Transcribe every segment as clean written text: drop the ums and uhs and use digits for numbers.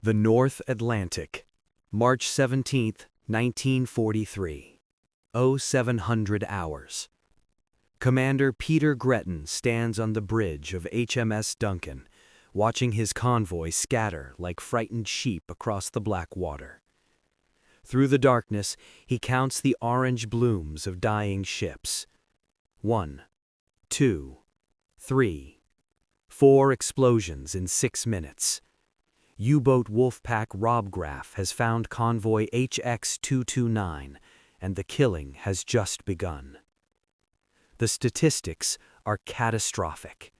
The North Atlantic, March 17, 1943. 0700 hours. Commander Peter Gretton stands on the bridge of HMS Duncan, watching his convoy scatter like frightened sheep across the black water. Through the darkness, he counts the orange blooms of dying ships. 1, 2, 3, 4 explosions in 6 minutes. U-boat Wolfpack Rob Graf has found convoy HX-229, and the killing has just begun. The statistics are catastrophic.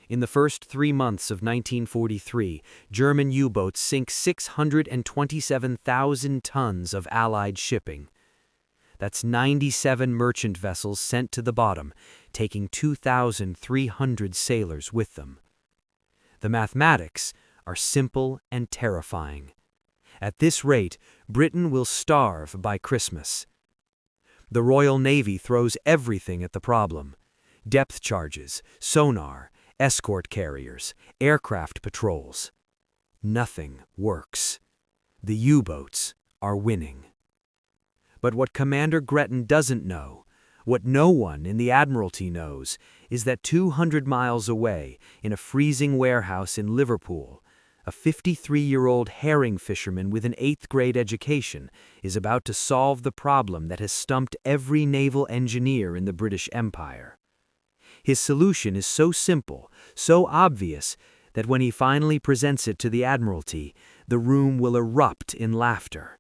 In the first 3 months of 1943, German U-boats sink 627,000 tons of Allied shipping. That's 97 merchant vessels sent to the bottom, taking 2,300 sailors with them. The mathematics are simple and terrifying. At this rate, Britain will starve by Christmas. The Royal Navy throws everything at the problem: depth charges, sonar, escort carriers, aircraft patrols. Nothing works. The U-boats are winning. But what Commander Gretton doesn't know, what no one in the Admiralty knows, is that 200 miles away, in a freezing warehouse in Liverpool, a 53-year-old herring fisherman with an 8th-grade education is about to solve the problem that has stumped every naval engineer in the British Empire. His solution is so simple, so obvious, that when he finally presents it to the Admiralty, the room will erupt in laughter.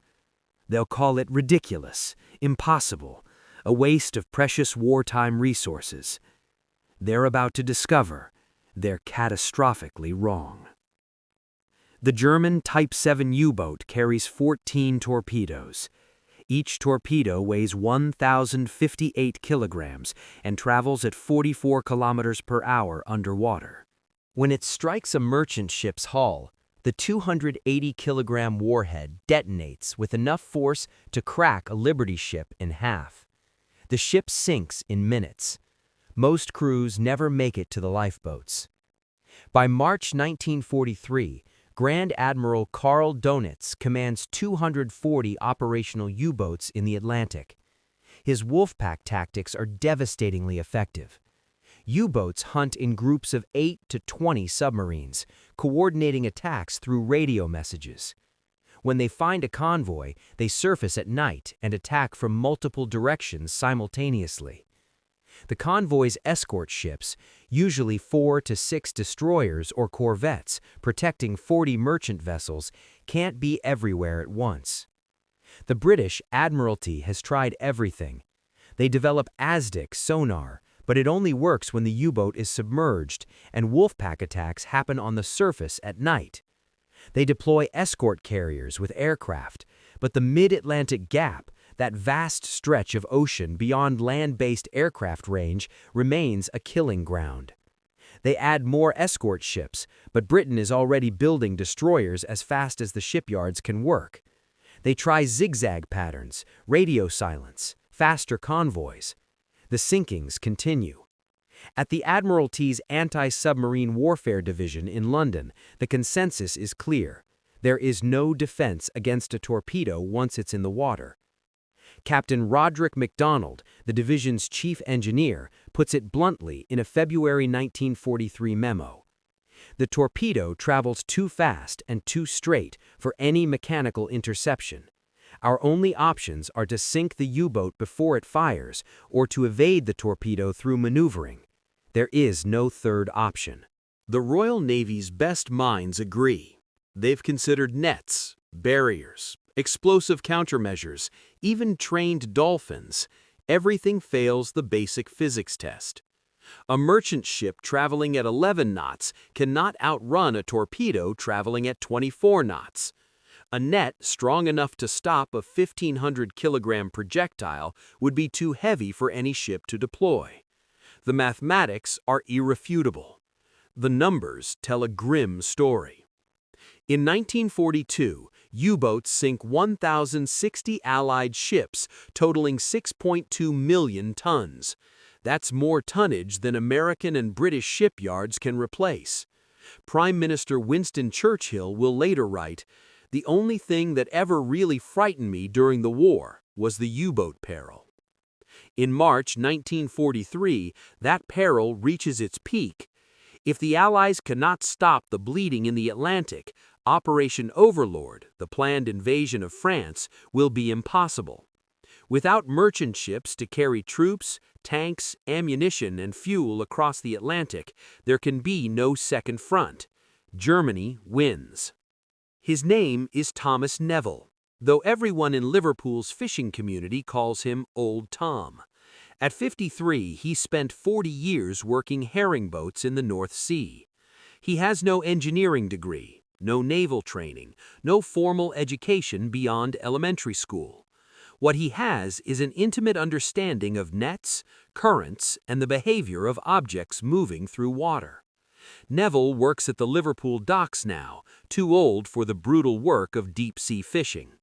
They'll call it ridiculous, impossible, a waste of precious wartime resources. They're about to discover they're catastrophically wrong. The German Type 7 U-boat carries 14 torpedoes. Each torpedo weighs 1,058 kilograms and travels at 44 kilometers per hour underwater. When it strikes a merchant ship's hull, the 280-kilogram warhead detonates with enough force to crack a Liberty ship in half. The ship sinks in minutes. Most crews never make it to the lifeboats. By March 1943, Grand Admiral Karl Donitz commands 240 operational U-boats in the Atlantic. His Wolfpack tactics are devastatingly effective. U-boats hunt in groups of 8 to 20 submarines, coordinating attacks through radio messages. When they find a convoy, they surface at night and attack from multiple directions simultaneously. The convoy's escort ships, usually 4 to 6 destroyers or corvettes protecting 40 merchant vessels, can't be everywhere at once. The British Admiralty has tried everything. They develop ASDIC sonar, but it only works when the U-boat is submerged and Wolfpack attacks happen on the surface at night. They deploy escort carriers with aircraft, but the mid-Atlantic gap, that vast stretch of ocean beyond land-based aircraft range, remains a killing ground. They add more escort ships, but Britain is already building destroyers as fast as the shipyards can work. They try zigzag patterns, radio silence, faster convoys. The sinkings continue. At the Admiralty's Anti-Submarine Warfare Division in London, the consensus is clear: there is no defense against a torpedo once it's in the water. Captain Roderick MacDonald, the division's chief engineer, puts it bluntly in a February 1943 memo. The torpedo travels too fast and too straight for any mechanical interception. Our only options are to sink the U-boat before it fires or to evade the torpedo through maneuvering. There is no third option. The Royal Navy's best minds agree. They've considered nets, barriers, explosive countermeasures, even trained dolphins. Everything fails the basic physics test. A merchant ship traveling at 11 knots cannot outrun a torpedo traveling at 24 knots. A net strong enough to stop a 1,500-kilogram projectile would be too heavy for any ship to deploy. The mathematics are irrefutable. The numbers tell a grim story. In 1942, U-boats sink 1,060 Allied ships, totaling 6.2 million tons. That's more tonnage than American and British shipyards can replace. Prime Minister Winston Churchill will later write, "The only thing that ever really frightened me during the war was the U-boat peril." In March 1943, that peril reaches its peak. If the Allies cannot stop the bleeding in the Atlantic, Operation Overlord, the planned invasion of France, will be impossible. Without merchant ships to carry troops, tanks, ammunition, and fuel across the Atlantic, there can be no second front. Germany wins. His name is Thomas Neville, though everyone in Liverpool's fishing community calls him Old Tom. At 53, he spent 40 years working herring boats in the North Sea. He has no engineering degree, no naval training, no formal education beyond elementary school. What he has is an intimate understanding of nets, currents, and the behavior of objects moving through water. Neville works at the Liverpool docks now, too old for the brutal work of deep-sea fishing.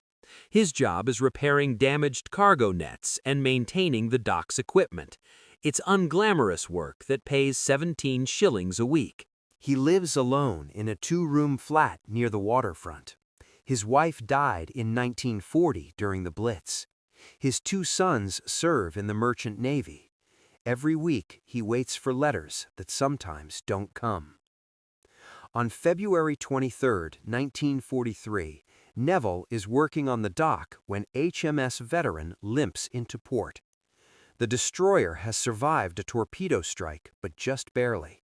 His job is repairing damaged cargo nets and maintaining the dock's equipment. It's unglamorous work that pays 17 shillings a week. He lives alone in a two-room flat near the waterfront. His wife died in 1940 during the Blitz. His two sons serve in the Merchant Navy. Every week, he waits for letters that sometimes don't come. On February 23, 1943, Neville is working on the dock when HMS Veteran limps into port. The destroyer has survived a torpedo strike, but just barely.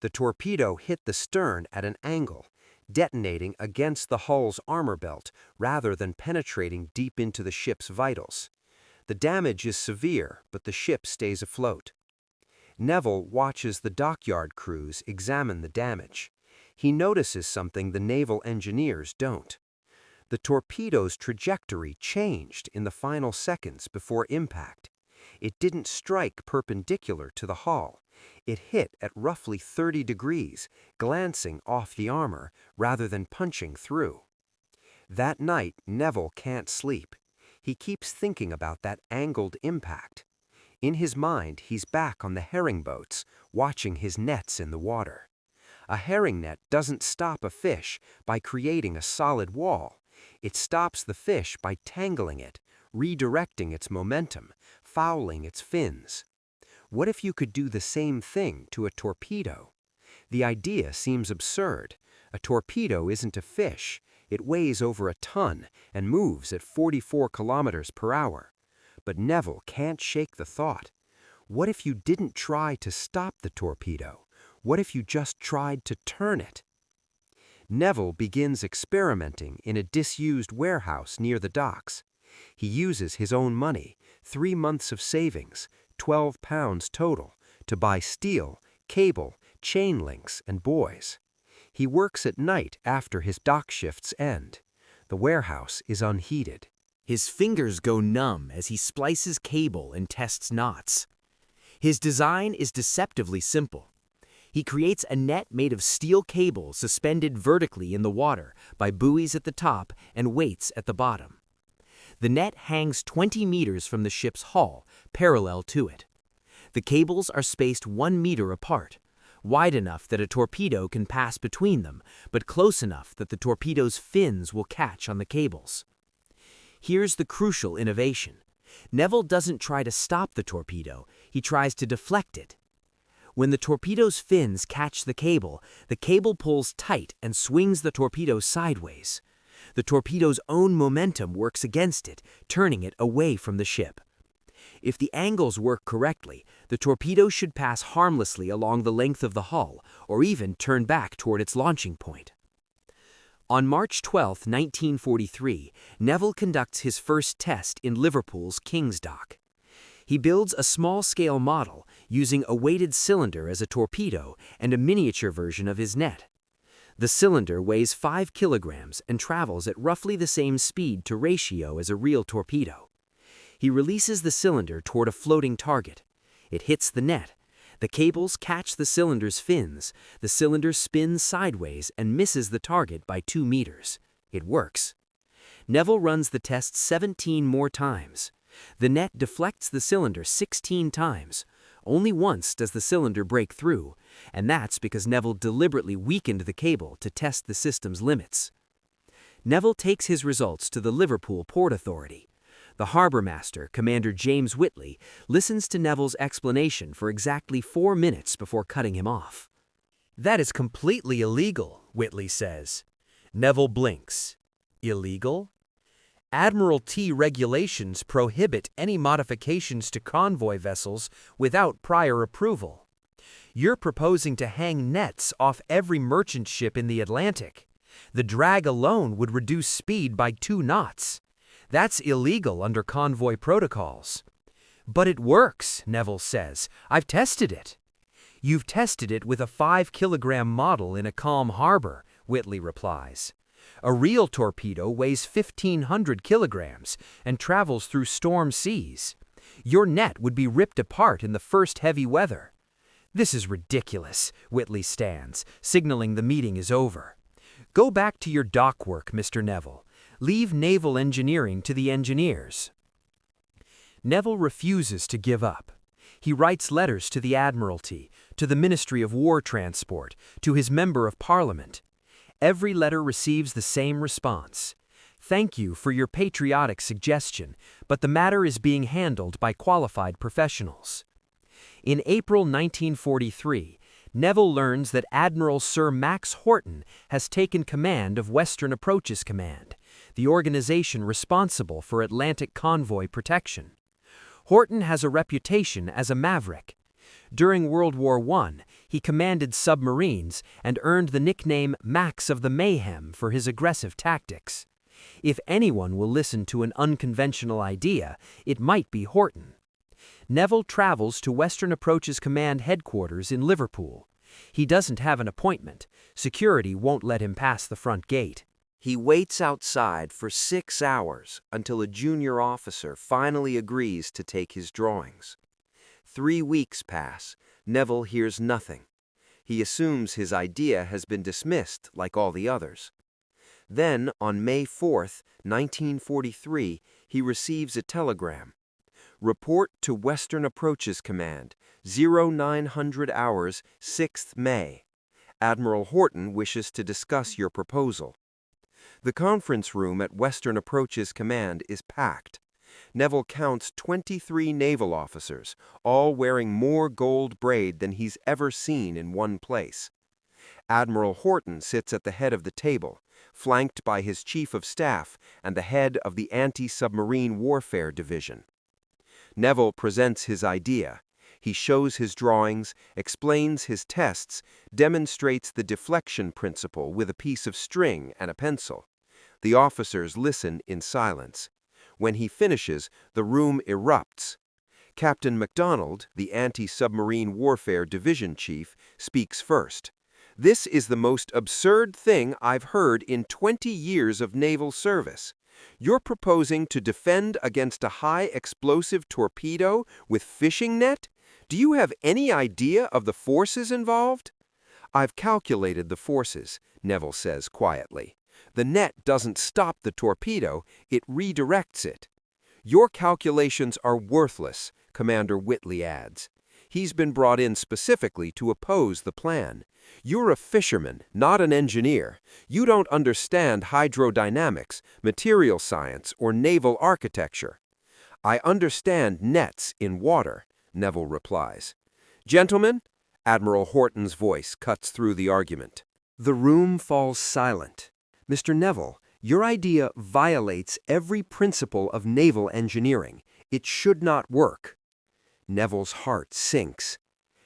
The torpedo hit the stern at an angle, detonating against the hull's armor belt rather than penetrating deep into the ship's vitals. The damage is severe, but the ship stays afloat. Neville watches the dockyard crews examine the damage. He notices something the naval engineers don't. The torpedo's trajectory changed in the final seconds before impact. It didn't strike perpendicular to the hull. It hit at roughly 30 degrees, glancing off the armor rather than punching through. That night, Neville can't sleep. He keeps thinking about that angled impact. In his mind, he's back on the herring boats, watching his nets in the water. A herring net doesn't stop a fish by creating a solid wall. It stops the fish by tangling it, redirecting its momentum, fouling its fins. What if you could do the same thing to a torpedo? The idea seems absurd. A torpedo isn't a fish. It weighs over a ton and moves at 44 kilometers per hour. But Neville can't shake the thought. What if you didn't try to stop the torpedo? What if you just tried to turn it? Neville begins experimenting in a disused warehouse near the docks. He uses his own money, 3 months of savings, £12 total, to buy steel, cable, chain links, and buoys. He works at night after his dock shifts end. The warehouse is unheated. His fingers go numb as he splices cable and tests knots. His design is deceptively simple. He creates a net made of steel cable suspended vertically in the water by buoys at the top and weights at the bottom. The net hangs 20 meters from the ship's hull, parallel to it. The cables are spaced 1 meter apart, wide enough that a torpedo can pass between them, but close enough that the torpedo's fins will catch on the cables. Here's the crucial innovation. Neville doesn't try to stop the torpedo, he tries to deflect it. When the torpedo's fins catch the cable pulls tight and swings the torpedo sideways. The torpedo's own momentum works against it, turning it away from the ship. If the angles work correctly, the torpedo should pass harmlessly along the length of the hull, or even turn back toward its launching point. On March 12, 1943, Neville conducts his first test in Liverpool's King's Dock. He builds a small-scale model using a weighted cylinder as a torpedo and a miniature version of his net. The cylinder weighs 5 kilograms and travels at roughly the same speed to ratio as a real torpedo. He releases the cylinder toward a floating target. It hits the net. The cables catch the cylinder's fins. The cylinder spins sideways and misses the target by 2 meters. It works. Neville runs the test 17 more times. The net deflects the cylinder 16 times. Only once does the cylinder break through, and that's because Neville deliberately weakened the cable to test the system's limits. Neville takes his results to the Liverpool Port Authority. The harbor master, Commander James Whitley, listens to Neville's explanation for exactly 4 minutes before cutting him off. "That is completely illegal," Whitley says. Neville blinks. "Illegal? Admiralty regulations prohibit any modifications to convoy vessels without prior approval. You're proposing to hang nets off every merchant ship in the Atlantic. The drag alone would reduce speed by 2 knots. That's illegal under convoy protocols." "But it works," Neville says. "I've tested it." "You've tested it with a 5-kilogram model in a calm harbor," Whitley replies. "A real torpedo weighs 1,500 kilograms and travels through storm seas. Your net would be ripped apart in the first heavy weather." "This is ridiculous," Whitley stands, signaling the meeting is over. "Go back to your dock work, Mr. Neville. Leave naval engineering to the engineers." Neville refuses to give up. He writes letters to the Admiralty, to the Ministry of War Transport, to his Member of Parliament. Every letter receives the same response. "Thank you for your patriotic suggestion, but the matter is being handled by qualified professionals." In April 1943, Neville learns that Admiral Sir Max Horton has taken command of Western Approaches Command, the organization responsible for Atlantic convoy protection. Horton has a reputation as a maverick. During World War I, he commanded submarines and earned the nickname Max of the Mayhem for his aggressive tactics. If anyone will listen to an unconventional idea, it might be Horton. Neville travels to Western Approaches Command headquarters in Liverpool. He doesn't have an appointment. Security won't let him pass the front gate. He waits outside for 6 hours until a junior officer finally agrees to take his drawings. 3 weeks pass. Neville hears nothing. He assumes his idea has been dismissed like all the others. Then, on May 4, 1943, he receives a telegram. "Report to Western Approaches Command, 0900 hours, 6th May. Admiral Horton wishes to discuss your proposal." The conference room at Western Approaches Command is packed. Neville counts 23 naval officers, all wearing more gold braid than he's ever seen in one place. Admiral Horton sits at the head of the table, flanked by his chief of staff and the head of the Anti-Submarine Warfare Division. Neville presents his idea. He shows his drawings, explains his tests, demonstrates the deflection principle with a piece of string and a pencil. The officers listen in silence. When he finishes, the room erupts. Captain MacDonald, the Anti-Submarine Warfare Division Chief, speaks first. "This is the most absurd thing I've heard in 20 years of naval service. You're proposing to defend against a high-explosive torpedo with fishing net? Do you have any idea of the forces involved?" "I've calculated the forces," Neville says quietly. "The net doesn't stop the torpedo, it redirects it." "Your calculations are worthless," Commander Whitley adds. He's been brought in specifically to oppose the plan. "You're a fisherman, not an engineer. You don't understand hydrodynamics, material science, or naval architecture." "I understand nets in water," Neville replies. "Gentlemen," Admiral Horton's voice cuts through the argument. The room falls silent. "Mr. Neville, your idea violates every principle of naval engineering. It should not work." Neville's heart sinks.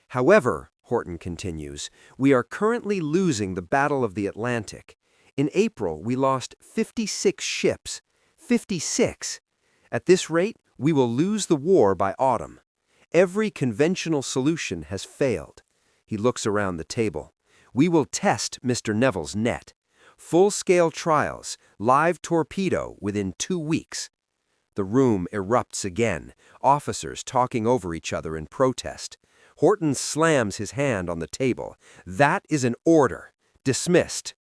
"However," Horton continues, "we are currently losing the Battle of the Atlantic. In April, we lost 56 ships. 56! At this rate, we will lose the war by autumn. Every conventional solution has failed." He looks around the table. "We will test Mr. Neville's net. Full-scale trials, live torpedo within 2 weeks." The room erupts again, officers talking over each other in protest. Horton slams his hand on the table. "That is an order. Dismissed."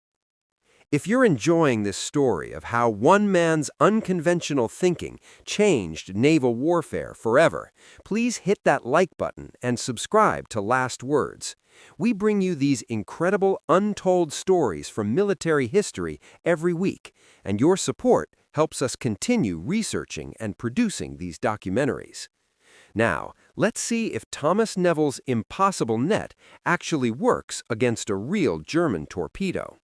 If you're enjoying this story of how one man's unconventional thinking changed naval warfare forever, please hit that like button and subscribe to Last Words. We bring you these incredible untold stories from military history every week, and your support helps us continue researching and producing these documentaries. Now, let's see if Thomas Neville's impossible net actually works against a real German torpedo.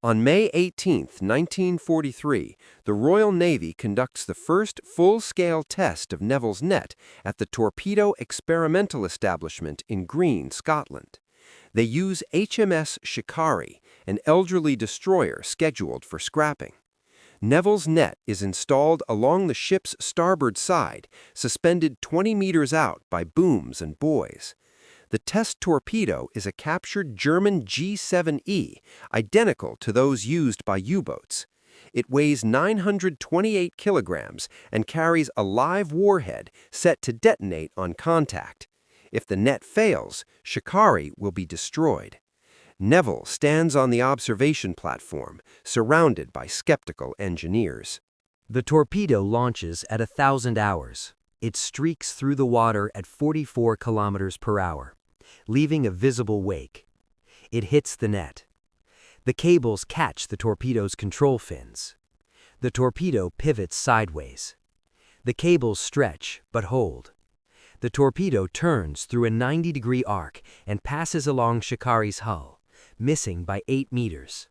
On May 18, 1943, the Royal Navy conducts the first full-scale test of Neville's net at the Torpedo Experimental Establishment in Green, Scotland. They use HMS Shikari, an elderly destroyer scheduled for scrapping. Neville's net is installed along the ship's starboard side, suspended 20 meters out by booms and buoys. The test torpedo is a captured German G7E, identical to those used by U-boats. It weighs 928 kilograms and carries a live warhead set to detonate on contact. If the net fails, Shikari will be destroyed. Neville stands on the observation platform, surrounded by skeptical engineers. The torpedo launches at 1,000 hours. It streaks through the water at 44 kilometers per hour, leaving a visible wake. It hits the net. The cables catch the torpedo's control fins. The torpedo pivots sideways. The cables stretch but hold. The torpedo turns through a 90-degree arc and passes along Shikari's hull, missing by 8 meters.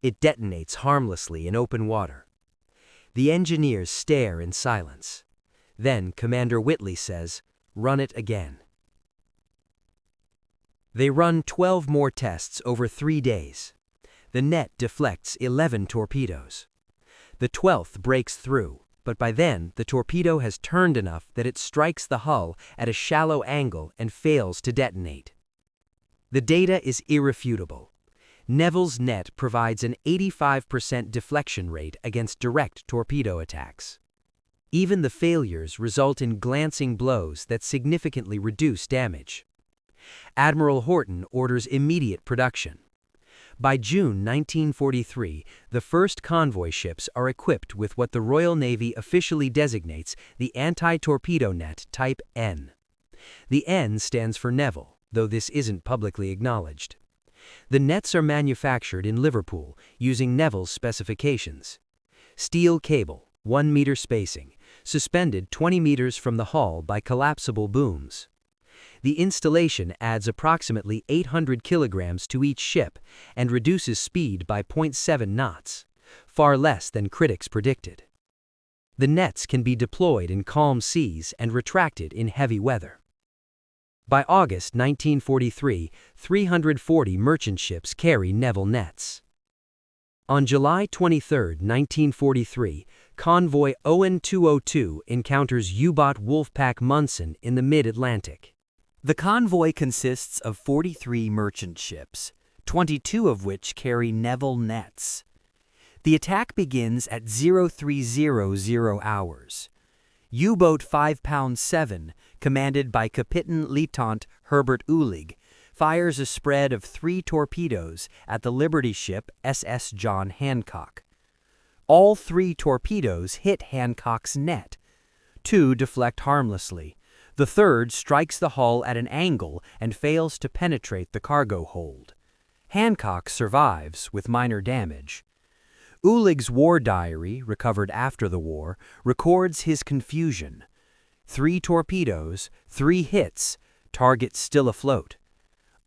It detonates harmlessly in open water. The engineers stare in silence. Then Commander Whitley says, "Run it again." They run 12 more tests over 3 days. The net deflects 11 torpedoes. The 12th breaks through, but by then the torpedo has turned enough that it strikes the hull at a shallow angle and fails to detonate. The data is irrefutable. Neville's net provides an 85% deflection rate against direct torpedo attacks. Even the failures result in glancing blows that significantly reduce damage. Admiral Horton orders immediate production. By June 1943, the first convoy ships are equipped with what the Royal Navy officially designates the anti-torpedo net Type N. The N stands for Neville, though this isn't publicly acknowledged. The nets are manufactured in Liverpool using Neville's specifications. Steel cable, 1 meter spacing, suspended 20 meters from the hull by collapsible booms. The installation adds approximately 800 kilograms to each ship and reduces speed by 0.7 knots, far less than critics predicted. The nets can be deployed in calm seas and retracted in heavy weather. By August 1943, 340 merchant ships carry Neville nets. On July 23, 1943, Convoy ON-202 encounters U-boat Wolfpack Munson in the mid-Atlantic. The convoy consists of 43 merchant ships, 22 of which carry Neville nets. The attack begins at 0300 hours. U-boat 5 Pound 7, commanded by Captain Lieutenant Herbert Uhlig, fires a spread of 3 torpedoes at the Liberty ship SS John Hancock. All 3 torpedoes hit Hancock's net. 2 deflect harmlessly. The third strikes the hull at an angle and fails to penetrate the cargo hold. Hancock survives with minor damage. Uhlig's war diary, recovered after the war, records his confusion. 3 torpedoes, 3 hits, target still afloat.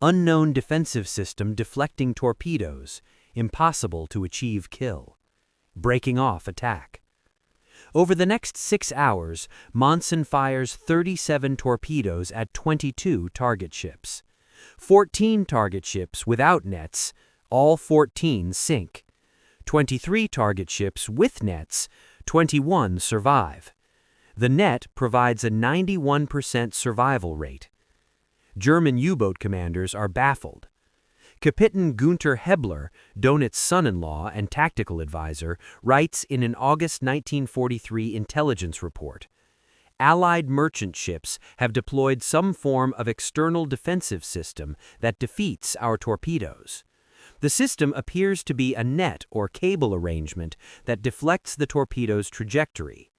Unknown defensive system deflecting torpedoes, impossible to achieve kill. Breaking off attack. Over the next 6 hours, Monson fires 37 torpedoes at 22 target ships. 14 target ships without nets, all 14 sink. 23 target ships with nets, 21 survive. The net provides a 91% survival rate. German U-boat commanders are baffled. Captain Gunther Hebler, Donit's son-in-law and tactical advisor, writes in an August 1943 intelligence report, "Allied merchant ships have deployed some form of external defensive system that defeats our torpedoes. The system appears to be a net or cable arrangement that deflects the torpedo's trajectory.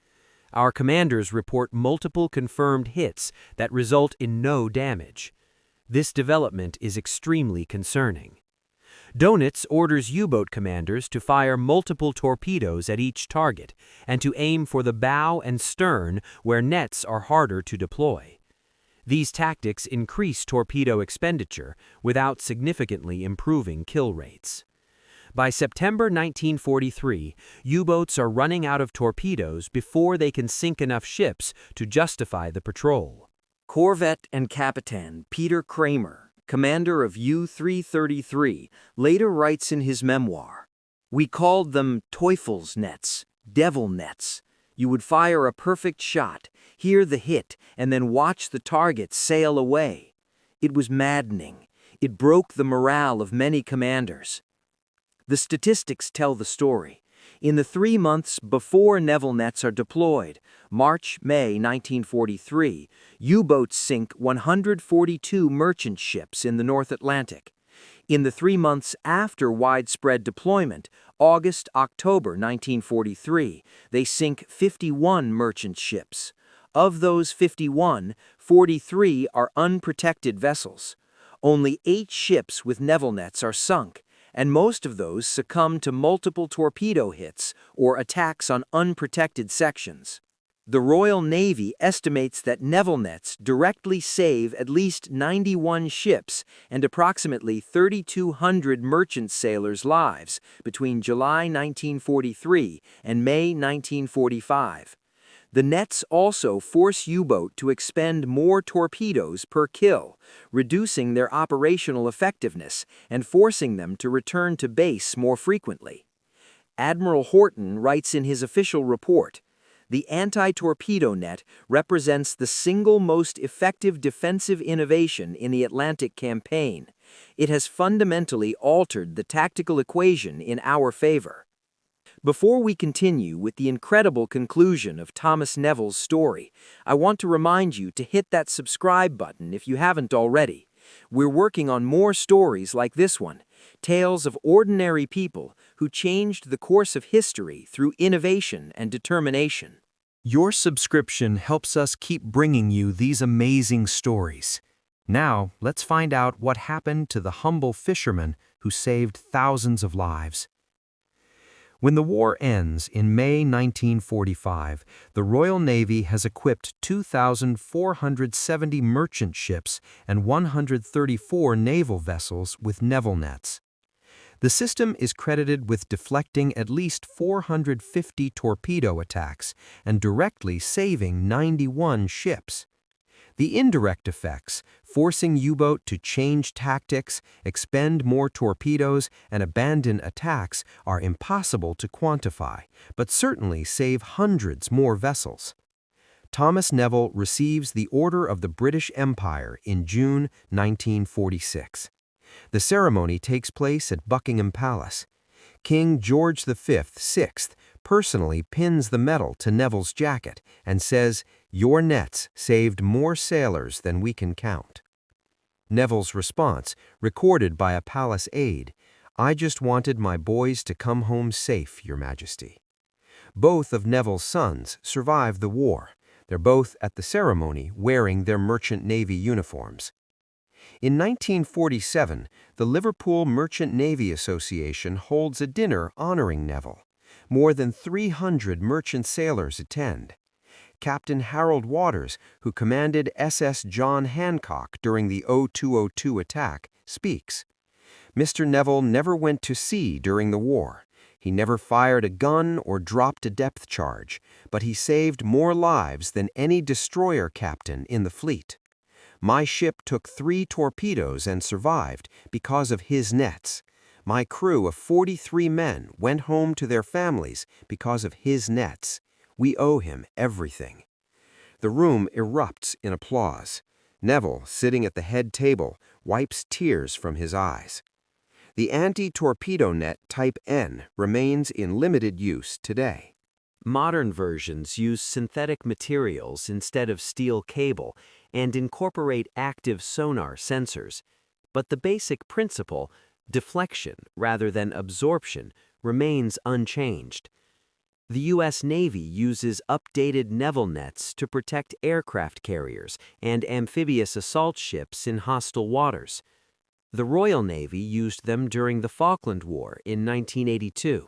Our commanders report multiple confirmed hits that result in no damage. This development is extremely concerning. Dönitz orders U-boat commanders to fire multiple torpedoes at each target and to aim for the bow and stern where nets are harder to deploy. These tactics increase torpedo expenditure without significantly improving kill rates. By September 1943, U-boats are running out of torpedoes before they can sink enough ships to justify the patrol. Corvette and Capitan Peter Kramer, commander of U-333, later writes in his memoir, "We called them Teufel's nets, devil nets. You would fire a perfect shot, hear the hit, and then watch the target sail away. It was maddening. It broke the morale of many commanders." The statistics tell the story. In the 3 months before Neville nets are deployed, March-May 1943, U-boats sink 142 merchant ships in the North Atlantic. In the 3 months after widespread deployment, August-October 1943, they sink 51 merchant ships. Of those 51, 43 are unprotected vessels. Only 8 ships with Neville nets are sunk, and most of those succumb to multiple torpedo hits or attacks on unprotected sections. The Royal Navy estimates that Neville nets directly save at least 91 ships and approximately 3,200 merchant sailors' lives between July 1943 and May 1945. The nets also force U-boat to expend more torpedoes per kill, reducing their operational effectiveness and forcing them to return to base more frequently. Admiral Horton writes in his official report, "The anti-torpedo net represents the single most effective defensive innovation in the Atlantic campaign. It has fundamentally altered the tactical equation in our favor." Before we continue with the incredible conclusion of Thomas Neville's story, I want to remind you to hit that subscribe button if you haven't already. We're working on more stories like this one, tales of ordinary people who changed the course of history through innovation and determination. Your subscription helps us keep bringing you these amazing stories. Now, let's find out what happened to the humble fisherman who saved thousands of lives. When the war ends in May 1945, the Royal Navy has equipped 2,470 merchant ships and 134 naval vessels with Neville nets. The system is credited with deflecting at least 450 torpedo attacks and directly saving 91 ships. The indirect effects, forcing U-boat to change tactics, expend more torpedoes, and abandon attacks, are impossible to quantify, but certainly save hundreds more vessels. Thomas Neville receives the Order of the British Empire in June 1946. The ceremony takes place at Buckingham Palace. King George V, VI personally pins the medal to Neville's jacket and says, "Your nets saved more sailors than we can count." Neville's response, recorded by a palace aide, "I just wanted my boys to come home safe, Your Majesty." Both of Neville's sons survived the war. They're both at the ceremony wearing their Merchant Navy uniforms. In 1947, the Liverpool Merchant Navy Association holds a dinner honoring Neville. More than 300 merchant sailors attend. Captain Harold Waters, who commanded SS John Hancock during the 0202 attack, speaks. "Mr. Neville never went to sea during the war. He never fired a gun or dropped a depth charge, but he saved more lives than any destroyer captain in the fleet. My ship took 3 torpedoes and survived because of his nets. My crew of 43 men went home to their families because of his nets. We owe him everything." The room erupts in applause. Neville, sitting at the head table, wipes tears from his eyes. The anti-torpedo net Type N remains in limited use today. Modern versions use synthetic materials instead of steel cable and incorporate active sonar sensors, but the basic principle, Deflection, rather than absorption, remains unchanged. The U.S. Navy uses updated Neville nets to protect aircraft carriers and amphibious assault ships in hostile waters. The Royal Navy used them during the Falkland War in 1982.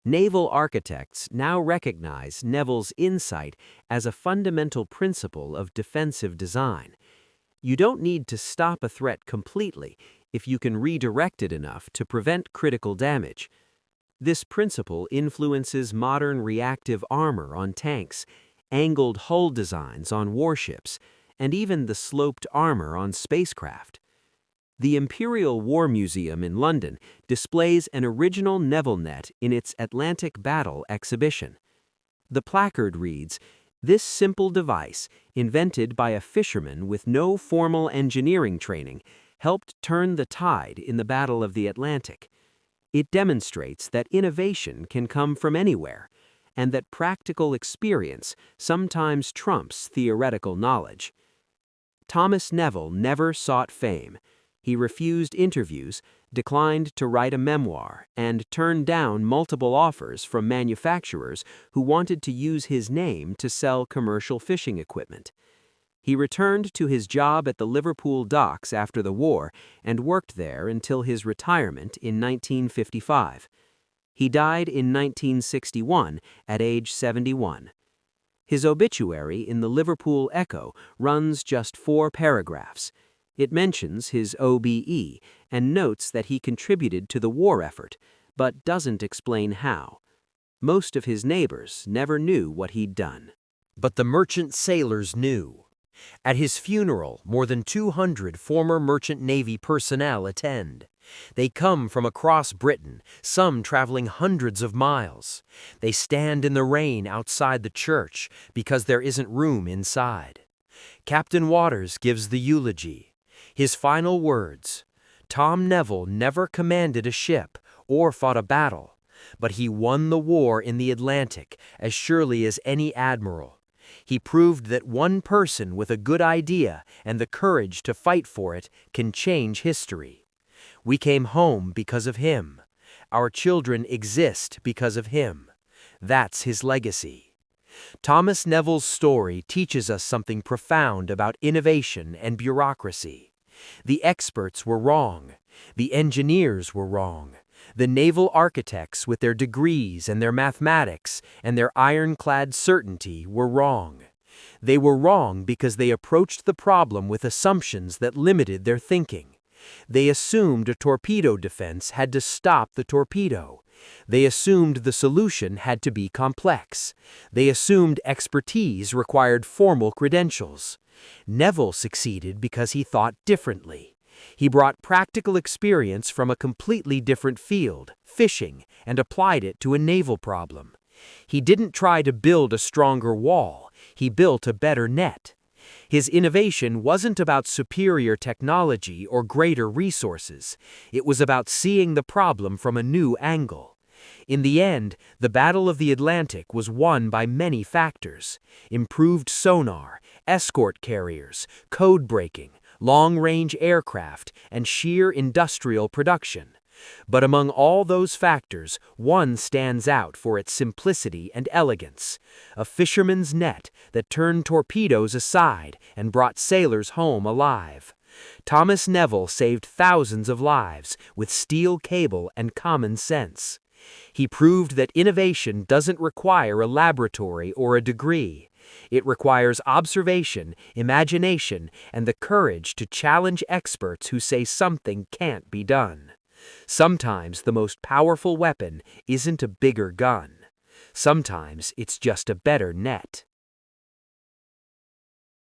Naval architects now recognize Neville's insight as a fundamental principle of defensive design. You don't need to stop a threat completely if you can redirect it enough to prevent critical damage. This principle influences modern reactive armor on tanks, angled hull designs on warships, and even the sloped armor on spacecraft. The Imperial War Museum in London displays an original Neville net in its Atlantic Battle exhibition. The placard reads, "This simple device, invented by a fisherman with no formal engineering training, helped turn the tide in the Battle of the Atlantic. It demonstrates that innovation can come from anywhere, and that practical experience sometimes trumps theoretical knowledge." Thomas Neville never sought fame. He refused interviews, declined to write a memoir, and turned down multiple offers from manufacturers who wanted to use his name to sell commercial fishing equipment. He returned to his job at the Liverpool docks after the war and worked there until his retirement in 1955. He died in 1961 at age 71. His obituary in the Liverpool Echo runs just 4 paragraphs. It mentions his OBE and notes that he contributed to the war effort, but doesn't explain how. Most of his neighbors never knew what he'd done. But the merchant sailors knew. At his funeral, more than 200 former Merchant Navy personnel attend. They come from across Britain, some traveling hundreds of miles. They stand in the rain outside the church because there isn't room inside. Captain Waters gives the eulogy. His final words: "Tom Neville never commanded a ship or fought a battle, but he won the war in the Atlantic as surely as any admiral. He proved that one person with a good idea and the courage to fight for it can change history. We came home because of him. Our children exist because of him. That's his legacy." Thomas Neville's story teaches us something profound about innovation and bureaucracy. The experts were wrong. The engineers were wrong. The naval architects with their degrees and their mathematics and their ironclad certainty were wrong. They were wrong because they approached the problem with assumptions that limited their thinking. They assumed a torpedo defense had to stop the torpedo. They assumed the solution had to be complex. They assumed expertise required formal credentials. Neville succeeded because he thought differently. He brought practical experience from a completely different field, fishing, and applied it to a naval problem. He didn't try to build a stronger wall, he built a better net. His innovation wasn't about superior technology or greater resources. It was about seeing the problem from a new angle. In the end, the Battle of the Atlantic was won by many factors: improved sonar, escort carriers, code breaking, long-range aircraft, and sheer industrial production. But among all those factors, one stands out for its simplicity and elegance: a fisherman's net that turned torpedoes aside and brought sailors home alive. Thomas Neville saved thousands of lives with steel cable and common sense. He proved that innovation doesn't require a laboratory or a degree. It requires observation, imagination, and the courage to challenge experts who say something can't be done. Sometimes the most powerful weapon isn't a bigger gun. Sometimes it's just a better net.